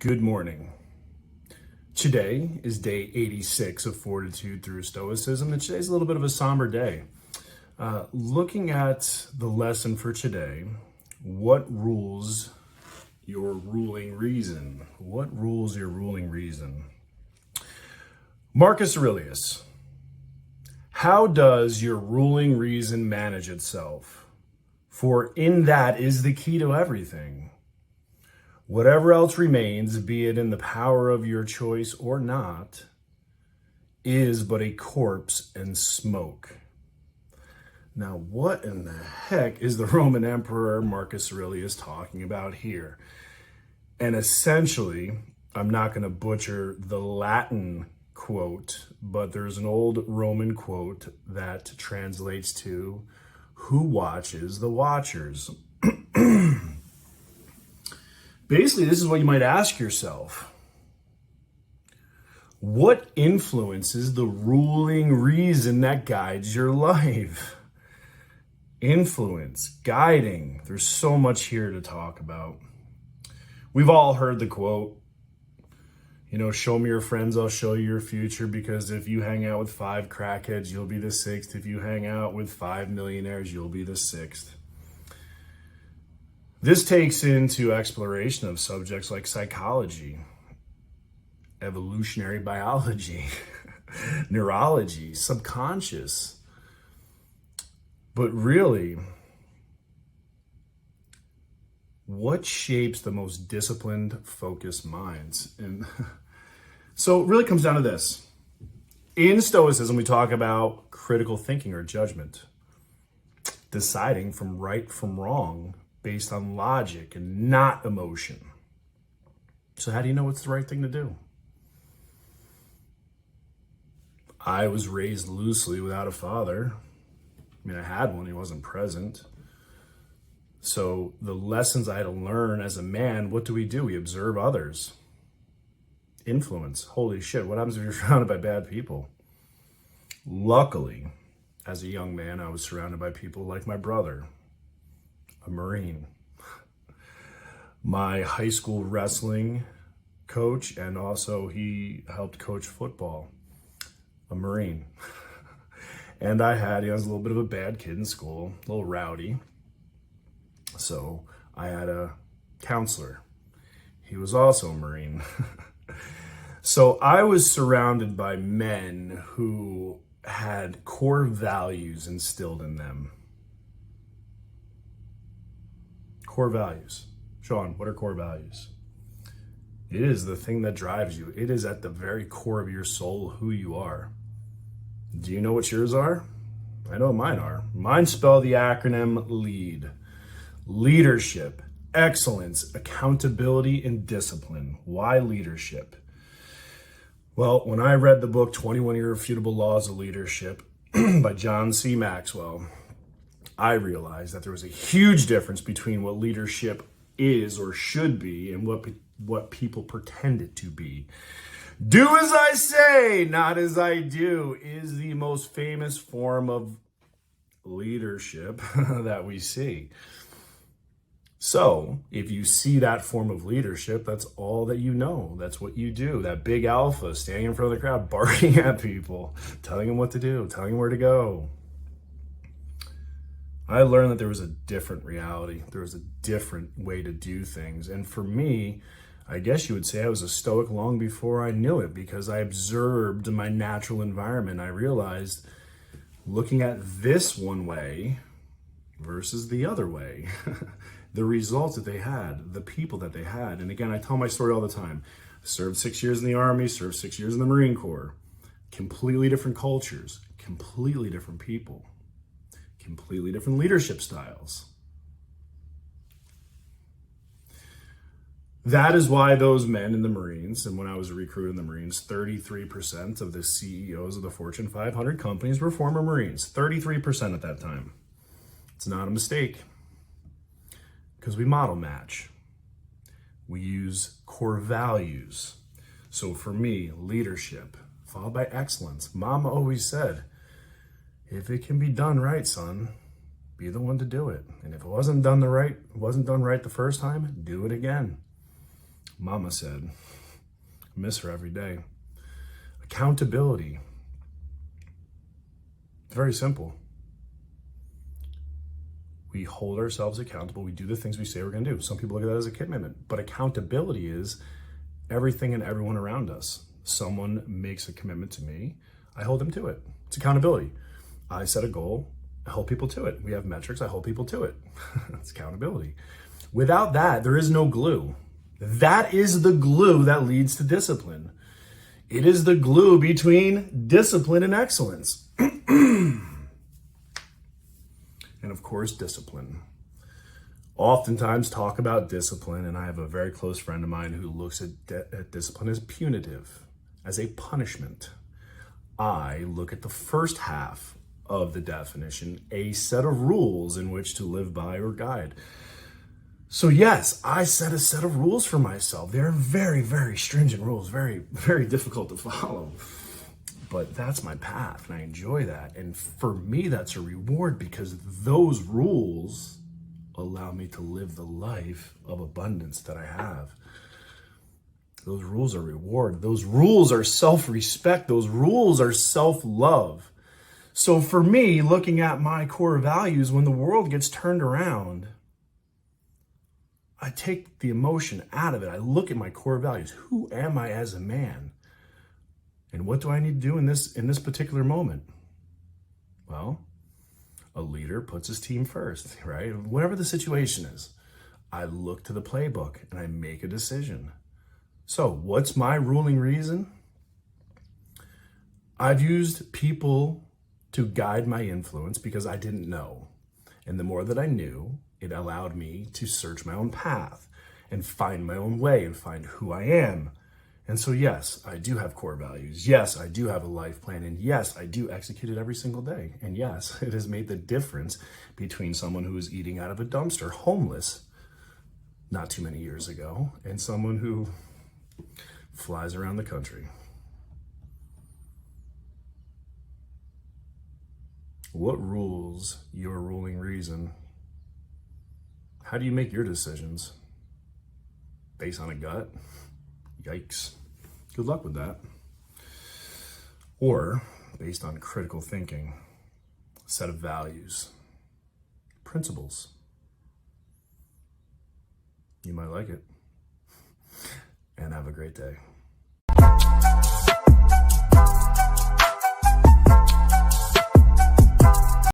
Good morning. Today is day 86 of Fortitude Through Stoicism, and today's a little bit of a somber day. Looking at the lesson for today, what rules your ruling reason? What rules your ruling reason? Marcus Aurelius. How does your ruling reason manage itself? For in that is the key to everything. Whatever else remains, be it in the power of your choice or not, is but a corpse and smoke. Now, what in the heck is the Roman Emperor Marcus Aurelius talking about here? And essentially, I'm not going to butcher the Latin quote, but there's an old Roman quote that translates to, "Who watches the watchers?" Basically, this is what you might ask yourself. What influences the ruling reason that guides your life? Influence, guiding. There's so much here to talk about. We've all heard the quote, show me your friends, I'll show you your future, because if you hang out with 5 crackheads, you'll be the 6th. If you hang out with 5 millionaires, you'll be the 6th. This takes into exploration of subjects like psychology, evolutionary biology, neurology, subconscious. But really, what shapes the most disciplined, focused minds? And so it really comes down to this. In Stoicism, we talk about critical thinking or judgment, deciding from right from wrong, based on logic and not emotion. So how do you know what's the right thing to do? I was raised loosely without a father. I had one, he wasn't present. So the lessons I had to learn as a man, what do? We observe others. Influence. Holy shit, what happens if you're surrounded by bad people? Luckily, as a young man, I was surrounded by people like my brother, a Marine, my high school wrestling coach, and also he helped coach football, a Marine. And I was a little bit of a bad kid in school, a little rowdy. So I had a counselor. He was also a Marine. So I was surrounded by men who had core values instilled in them. Core values. Shawn, what are core values? It is the thing that drives you. It is at the very core of your soul who you are. Do you know what yours are? I know what mine are. Mine spell the acronym LEAD. Leadership, excellence, accountability, and discipline. Why leadership? Well, when I read the book 21 Irrefutable Laws of Leadership by John C. Maxwell, I realized that there was a huge difference between what leadership is or should be and what people pretend it to be. Do as I say, not as I do, is the most famous form of leadership that we see. So if you see that form of leadership, that's all that you know. That's what you do. That big alpha standing in front of the crowd, barking at people, telling them what to do, telling them where to go. I learned that there was a different reality. There was a different way to do things. And for me, I guess you would say I was a Stoic long before I knew it, because I observed my natural environment. I realized looking at this one way versus the other way, the results that they had, the people that they had. And again, I tell my story all the time. I served 6 years in the Army, served 6 years in the Marine Corps. Completely different cultures, completely different people. Completely different leadership styles. That is why those men in the Marines, and when I was a recruit in the Marines, 33% of the CEOs of the Fortune 500 companies were former Marines. 33% at that time. It's not a mistake, because we model match. We use core values. So for me, leadership, followed by excellence. Mama always said, if it can be done right, son, be the one to do it. And if it wasn't done right the first time, do it again. Mama said, I miss her every day. Accountability. It's very simple. We hold ourselves accountable. We do the things we say we're going to do. Some people look at that as a commitment, but accountability is everything and everyone around us. Someone makes a commitment to me, I hold them to it. It's accountability. I set a goal, I hold people to it. We have metrics, I hold people to it. It's accountability. Without that, there is no glue. That is the glue that leads to discipline. It is the glue between discipline and excellence. And of course, discipline. Oftentimes talk about discipline, and I have a very close friend of mine who looks at discipline as punitive, as a punishment. I look at the first half of the definition, a set of rules in which to live by or guide. So yes, I set a set of rules for myself. They're very, very stringent rules, very, very difficult to follow. But that's my path, and I enjoy that. And for me, that's a reward because those rules allow me to live the life of abundance that I have. Those rules are reward. Those rules are self-respect. Those rules are self-love. So for me, looking at my core values, when the world gets turned around, I take the emotion out of it. I look at my core values. Who am I as a man? And what do I need to do in this particular moment? Well, a leader puts his team first, right? Whatever the situation is, I look to the playbook and I make a decision. So what's my ruling reason? I've used people to guide my influence because I didn't know. And the more that I knew, it allowed me to search my own path and find my own way and find who I am. And so, yes, I do have core values. Yes, I do have a life plan. And yes, I do execute it every single day. And yes, it has made the difference between someone who is eating out of a dumpster, homeless, not too many years ago, and someone who flies around the country. What rules your ruling reason? How do you make your decisions? Based on a gut? Yikes. Good luck with that. Or based on critical thinking, a set of values, principles. You might like it. And have a great day.